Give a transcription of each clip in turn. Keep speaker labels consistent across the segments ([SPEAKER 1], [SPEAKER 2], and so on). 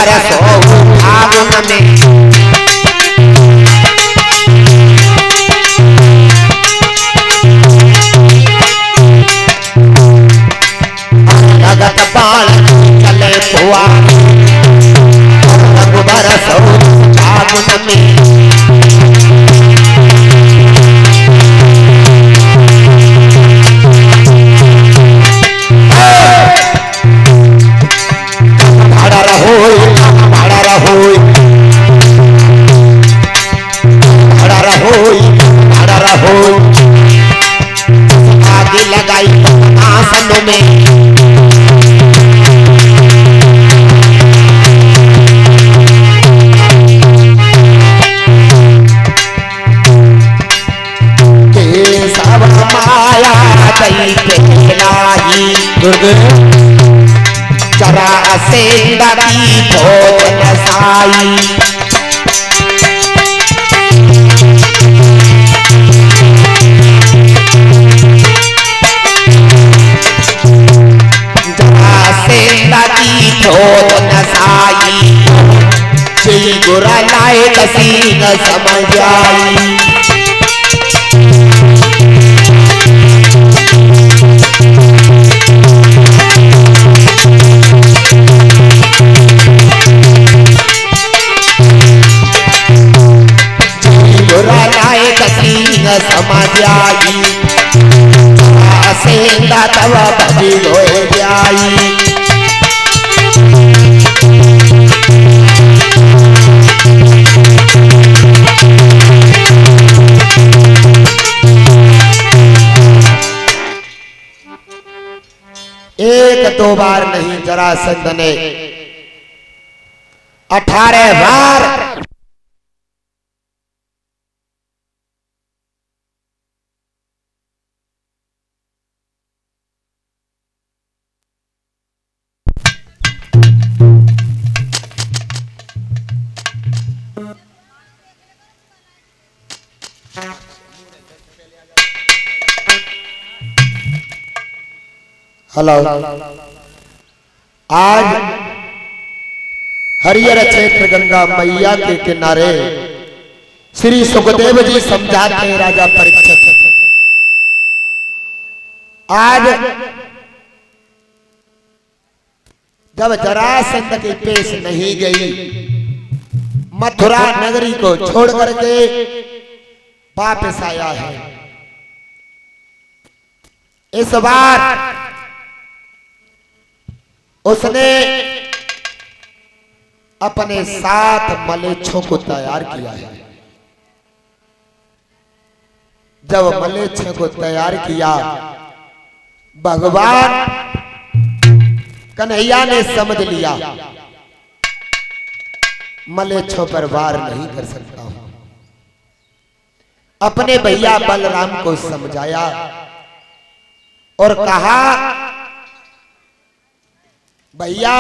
[SPEAKER 1] बरसो फागुन में लगत बाण चले फुआर रंग बरसो फागुन में आगे लगाई आसन में सब माया दई पेलाई जरा से दरी भोजन साई गुरा लाए कसीन समझ आई गुरा लाए कसीन समझ आई सेंदा तब भजी हो जाई एक दो बार नहीं जरासंध ने 18 बार हेलो आज हरियर क्षेत्र गंगा मैया के किनारे श्री सुखदेव जी समझाते हैं राजा परीक्षित। आज जब जरासंध की पेश नहीं गई मथुरा नगरी को छोड़ करके वापस आया है। इस बार उसने अपने 7 मलेच्छों को तैयार किया है। जब मलेच्छ को तैयार किया भगवान कन्हैया ने समझ लिया मलेच्छों पर वार नहीं कर सकता हूं। अपने भैया बलराम को समझाया और कहा भैया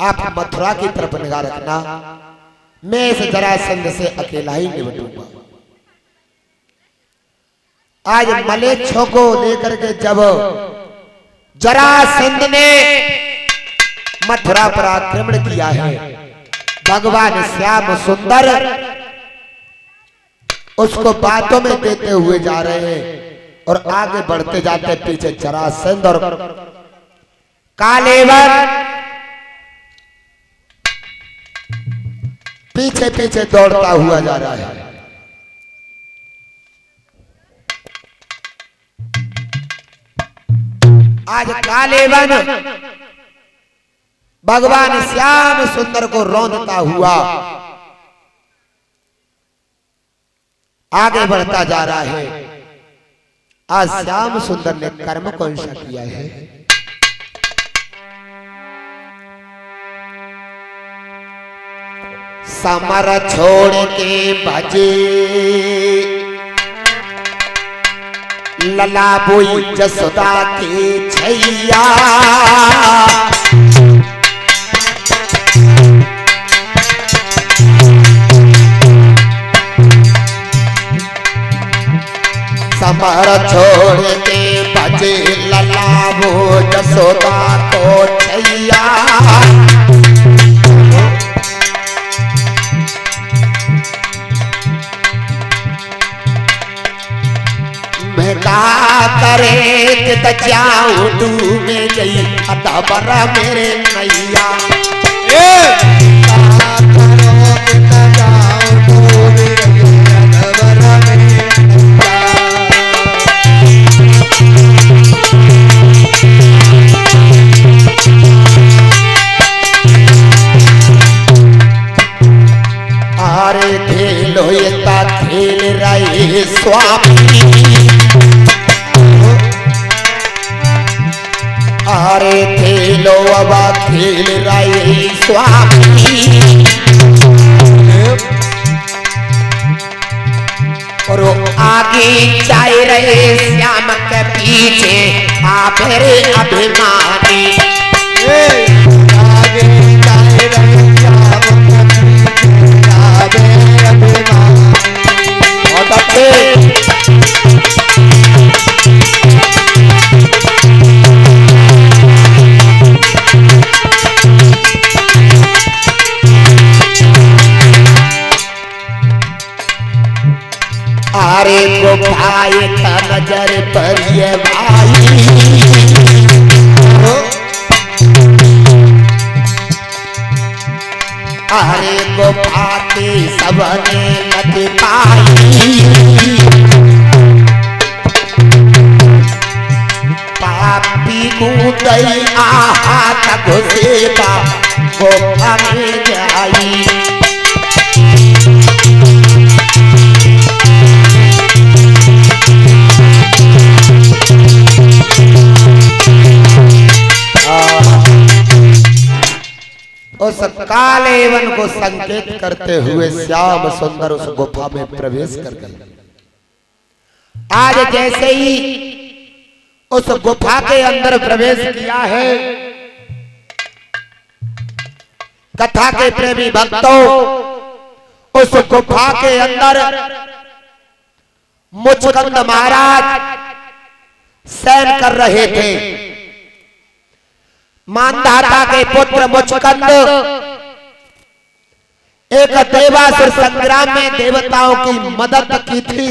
[SPEAKER 1] आप मथुरा की तरफ निगाह रखना, मैं इस जरासंध से अकेला ही निपटूंगा। आज मलेच्छों को लेकर के जब जरासंध ने मथुरा पर आक्रमण किया है, भगवान श्याम सुंदर उसको बातों में देते हुए जा रहे हैं और आगे बढ़ते जाते पीछे जरासंध और कालेवर पीछे पीछे दौड़ता हुआ जा रहा है। आज कालेवन भगवान श्याम सुंदर को रौंदता हुआ आगे बढ़ता जा रहा है। आज श्याम सुंदर ने कर्म कौन सा किया है? समर छोड़ के भजे लला बोई जसोदा के छैया, समर छोड़ के भजे लला वो जसोदा को छैया, त जाऊं डूबे गई अदाबरा मेरे नैया अरे खेलो ये ता खेल रहे स्वामी अरे खेलो अब खेल रहे स्वामी और आगे जाए रहे श्याम के पीछे आप रे अभिमानी आगे जाए रहे श्याम के पीछे आप रे अभिमानी बहुत अच्छे अरे को भाई का नजर पर ये भाई अरे को भाते सबने लग पाई पापी कूदई आहा तक सेवा को हमें जाई उस कालेवन को संकेत करते हुए श्याम सुंदर उस गुफा में प्रवेश कर गए। आज जैसे ही उस गुफा के अंदर प्रवेश किया है, कथा के प्रेमी भक्तों, उस गुफा के अंदर मुचकंद महाराज शयन कर रहे थे। मानधाता के पुत्र मुचकंद एक देवासुर संग्राम में देवताओं की मदद की थी।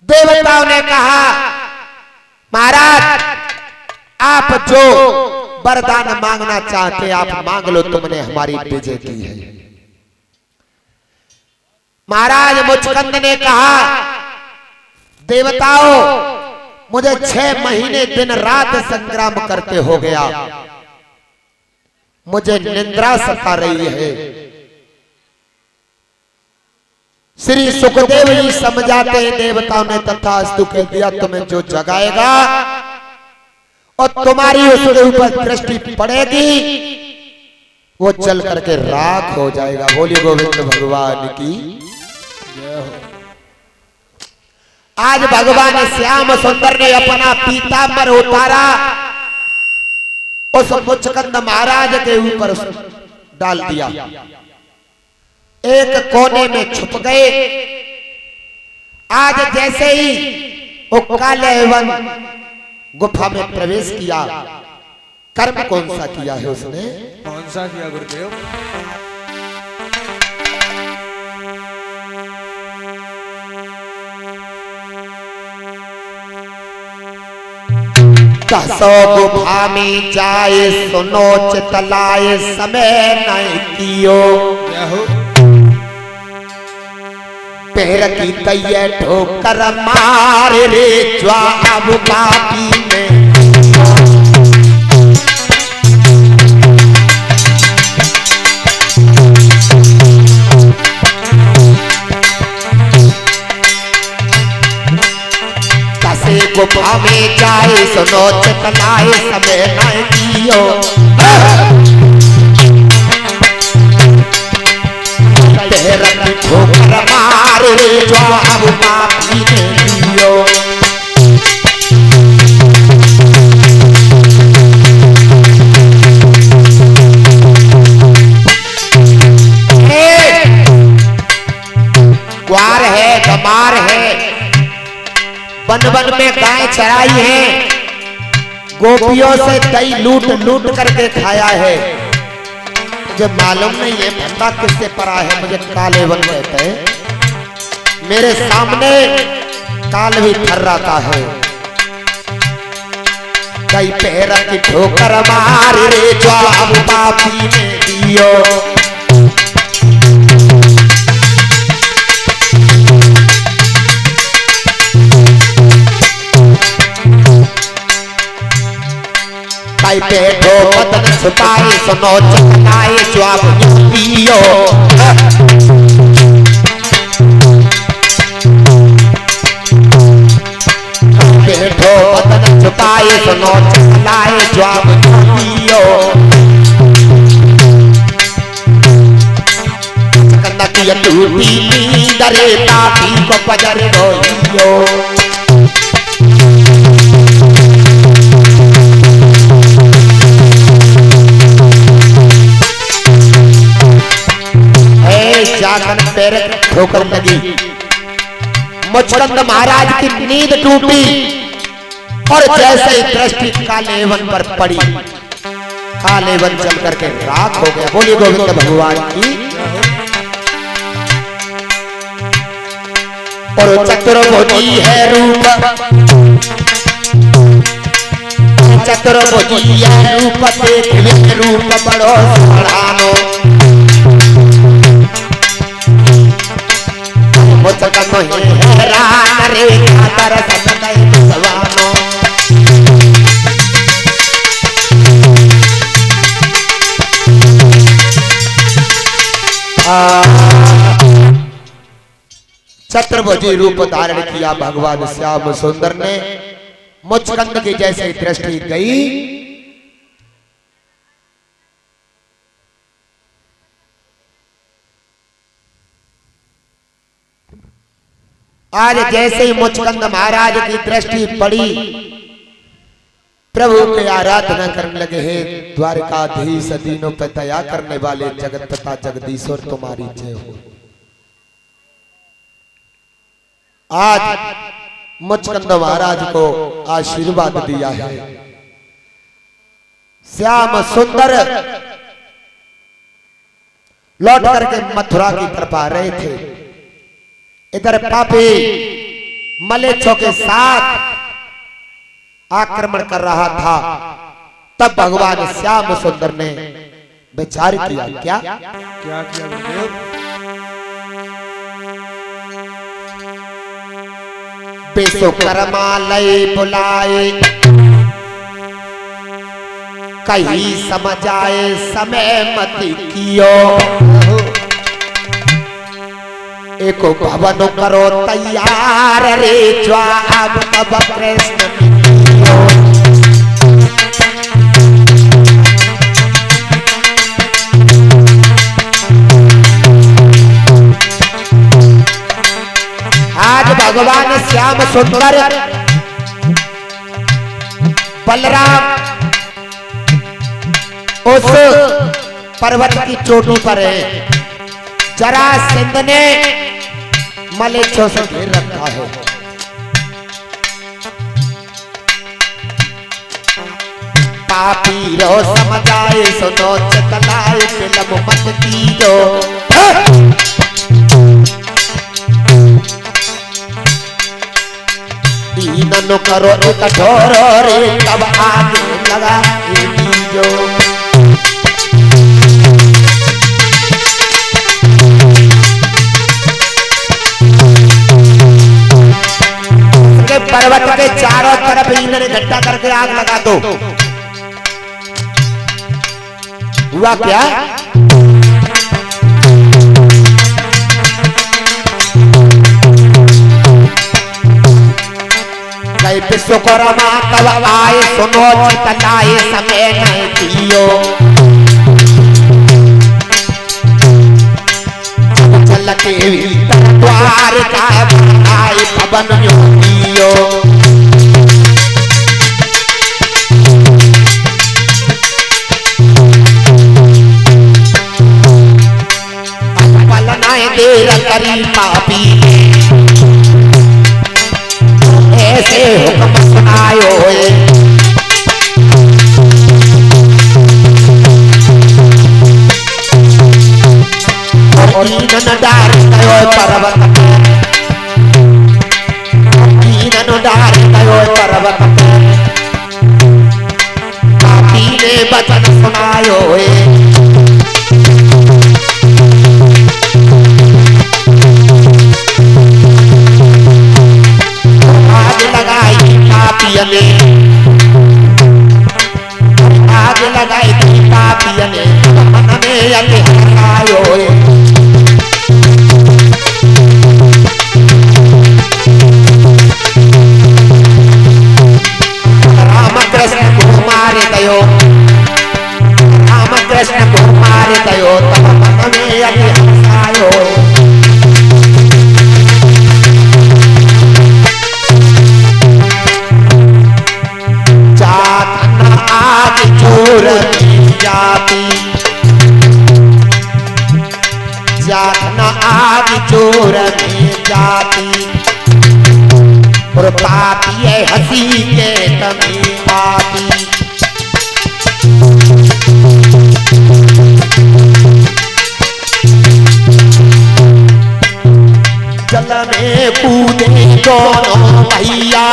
[SPEAKER 1] देवताओं ने कहा, महाराज आप जो वरदान मांगना चाहते आप मांग लो, तुमने हमारी विजय की है। महाराज मुचकंद ने कहा, देवताओं मुझे 6 महीने दिन रात संग्राम करते हो गया, मुझे निंद्रा सता रही है। श्री सुखदेव जी समझाते हैं, देवताओं ने तथास्तु कह दिया, तुम्हें जो जगाएगा और तुम्हारी उसके ऊपर दृष्टि पड़ेगी वो चल करके राख हो जाएगा। बोलिए गोविंद भगवान की जय हो। आज भगवान श्याम सुंदर ने अपना पीतांबर उतारा, उस मुचकंद महाराज के ऊपर डाल दिया, एक कोने में छुप गए। आज जैसे ही वो कालेवन गुफा में प्रवेश किया, कर्म कौन सा किया है उसने?
[SPEAKER 2] कौन सा किया गुरुदेव?
[SPEAKER 1] दसो गुफा में जाए सुनो चितलाए समय नहीं कियो, पैर की तैये ठोकर मार रे ज्वाब बापी में। गुफा में जाए सुनो चितलाए समय नहीं कियो, पैर की ठोकर मार रे ज्वाब बापी ने दियो। ग्वार है, गमार है, वन वन में गाय चराई है, गोपियों से दही लूट लूट करके खाया है। मुझे मालूम नहीं है फंदा किससे पड़ा है, मुझे कालेवन कहते हैं। मेरे सामने काल भी थर्राता है। कई पैर की ठोकर मारी रे जवाब पापी ने दियो। कई पेटो बदन छुपाए सुनो चकनाए जवाब दियो। पेटो बदन छुपाए सुनो चकनाए जवाब दियो। चकनकी टूटी नींद रे पापी को पजर रोइयो। जाकर पैर ठोकर लगी। मुचकंद महाराज की नींद टूटी और जैसे ही दृष्टि कालेवन पर पड़ी, कालेवन चल करके राख हो गया। बोलिए गोविंद भगवान की। और चतुर्भुजी है रूप, चतुर्भुजी है रूप देख रूप बड़ो सड़ानो। मुचकंद हैरान रे खातर सतै भगवानो। चतुर्भुजी रूप धारण किया भगवान श्याम सुंदर ने। मुचकंद की जैसे दृष्टि गई, आज जैसे ही मुचकंद महाराज की दृष्टि पड़ी, प्रभु के आराधना करने लगे। हे द्वारकाधीश दीनों पे दया करने वाले जगत पिता जगदीश्वर तुम्हारी जय हो। आज मुचकंद महाराज को आशीर्वाद दिया है। श्याम सुंदर लौट करके मथुरा की तरफ आ रहे थे। इधर पापी मलेच्छों के साथ आक्रमण कर रहा था। तब भगवान श्याम सुंदर ने विचार किया। क्या
[SPEAKER 2] क्या किया गुरुदेव?
[SPEAKER 1] विश्वकर्मा लय बुलाए, कहीं समझाए समय मत कियो। एको भवन करो तैयार रे जवाब तब कृष्ण दियो। आज भगवान श्याम सुंदर बलराम उस पर्वत की चोटी पर है। जरासंध ने मलेच्छों से घेर रखा है। पापी रो समझाए सुनो चतलाए फिल्म मत कीजो। दीन करो कठोर रे तब आगे लगा कीजो। पर्वत के चारों तरफ इन्होंने इकट्ठा करके आग लगा दो। हुआ क्या? कई विश्वकर्मा तब आए सुनो चितलाए समय नहीं दियो। चल के द्वार का बनाए पवन दियो। देर करी पापी ऐसे हुक्म सुनायो। और कीनन डार गयो पर्वत आयो पर्वत पे पापी ने वचन सुनायो आग लगाई पापियन ने आग लगाई पापियन ने मन में अति हंसायो कृष्ण को मार दयो राम कृष्ण को मार दयो तब मन में अति हंसायो जात न आग चोर की जाती जात न आग चोर की जाती और पापी है हंसी के तमी पापी जल में कूदे दोनों भैया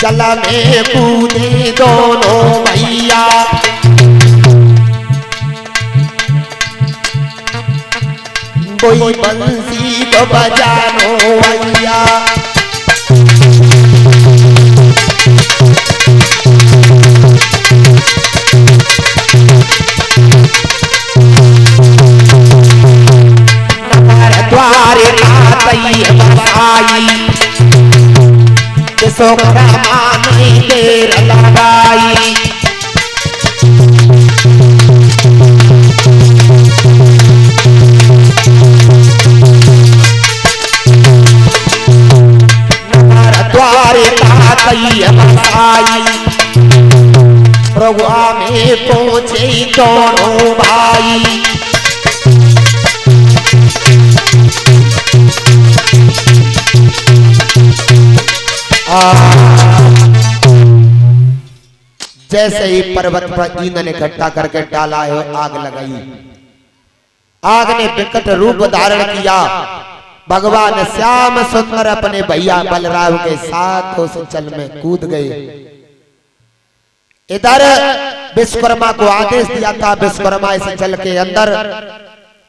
[SPEAKER 1] जल में कूदे दोनों भैया कोई बंसी को बजानो भैया नगर द्वारे आतई बसाई किसो करमा नहीं देर लगाई प्रभु में पहुंचे दोनों भाई जैसे ही पर्वत पर ईंधन इकट्ठा करके डाला है आग लगाई आग ने विकट रूप धारण किया भगवान श्याम सुंदर अपने भैया बलराम के साथ उस जल में कूद गए इधर विश्वकर्मा को आदेश दिया था विश्वकर्मा इस जल के अंदर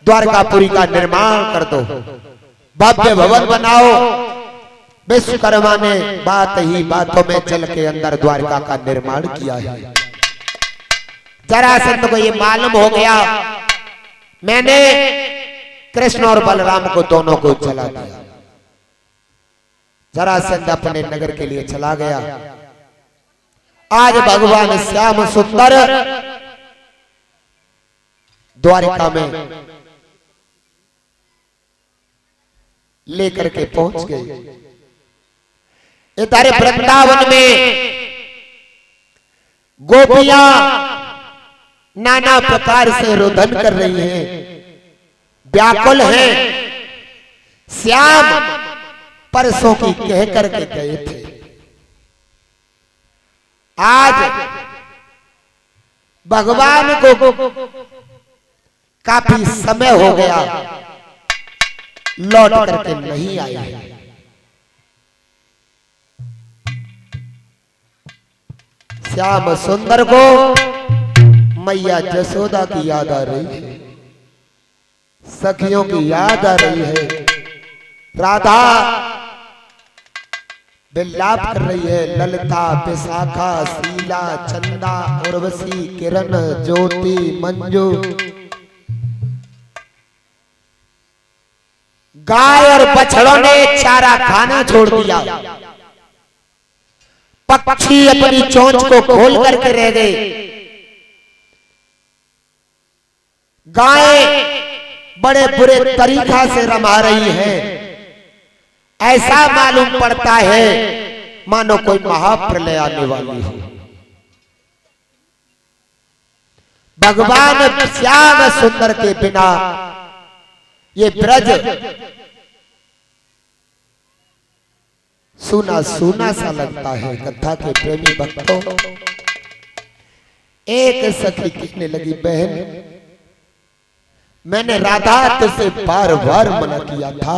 [SPEAKER 1] द्वारकापुरी का निर्माण कर दो भव्य भवन बनाओ विश्वकर्मा ने बात ही बातों में जल के अंदर द्वारका का निर्माण किया है जरासंध को ये मालूम हो गया मैंने कृष्ण और बलराम को दोनों को जला दिया जरासंध अपने नगर के लिए चला गया आज भगवान श्याम सुंदर द्वारिका में लेकर के पहुंच गए इधर वृंदावन में गोपियां नाना प्रकार से रोदन कर रही हैं व्याकुल हैं श्याम परसों की कह करके गए थे आज भगवान को काफी समय हो गया लौट करके नहीं आए श्याम सुंदर को मैया जसोदा की याद आ रही है सखियों की याद आ रही है राधा विलाप कर रही है ललिता विशाखा शीला चंदा उर्वशी किरण ज्योति मंजू गाय और बछड़ों ने चारा खाना छोड़ दिया पक्षी अपनी चोंच को खोल करके रह गए गाय बड़े बुरे तरीका से रमा रही है ऐसा मालूम पड़ता है मानो कोई महाप्रलय आने वाली हो भगवान श्याम सुंदर के बिना ये ब्रज सुना सुना सा लगता है कथा के प्रेमी भक्तों एक सखी कहने लगी बहन मैंने राधा से बार बार मना किया था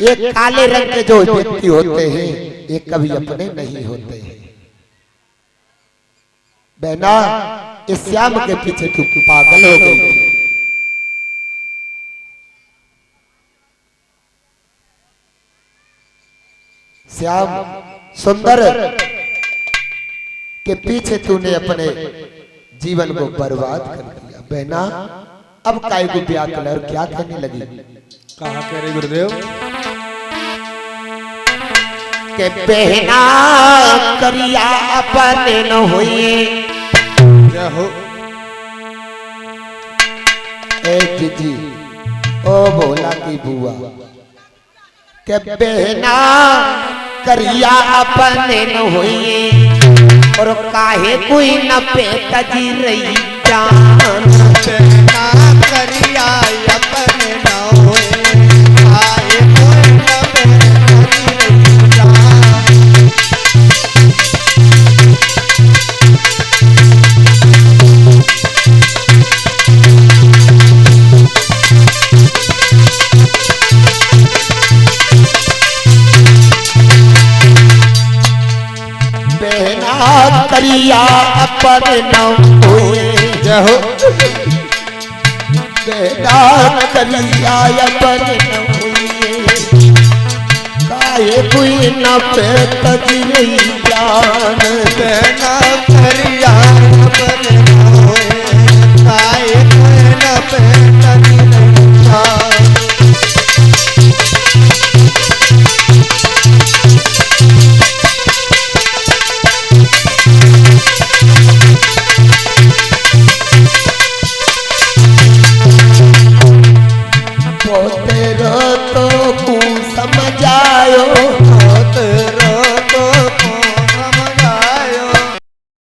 [SPEAKER 1] ये काले रंग के जो व्यक्ति होते हैं ये कभी अपने नहीं होते हैं। बहना, इस श्याम के पीछे तू पागल हो गई थी। श्याम सुंदर के पीछे तूने अपने जीवन को बर्बाद कर दिया। बहना, अब काय को ब्याह कलर क्या कहने लगी?
[SPEAKER 2] कहा कह रहे गुरुदेव?
[SPEAKER 1] के बहना करिया अपने न हुए।
[SPEAKER 2] क्या हो?
[SPEAKER 1] ए जीजी, ओ भोला की बुआ, के बहना करिया अपने न हुए और काहे कोई न पे तजी रही जान।
[SPEAKER 3] बहना करिया अपने न हुए, काहे कोई न पे तजी रही जान।
[SPEAKER 1] बहना करिया अपने न हुए।
[SPEAKER 2] जय हो।
[SPEAKER 1] बहना करिया अपने न हुए, काहे कोई न पे तजी रही जान।
[SPEAKER 3] बहना करिया अपने न हुए, काहे कोई न पे तजी रही जान।
[SPEAKER 1] तेरो तो को समझायो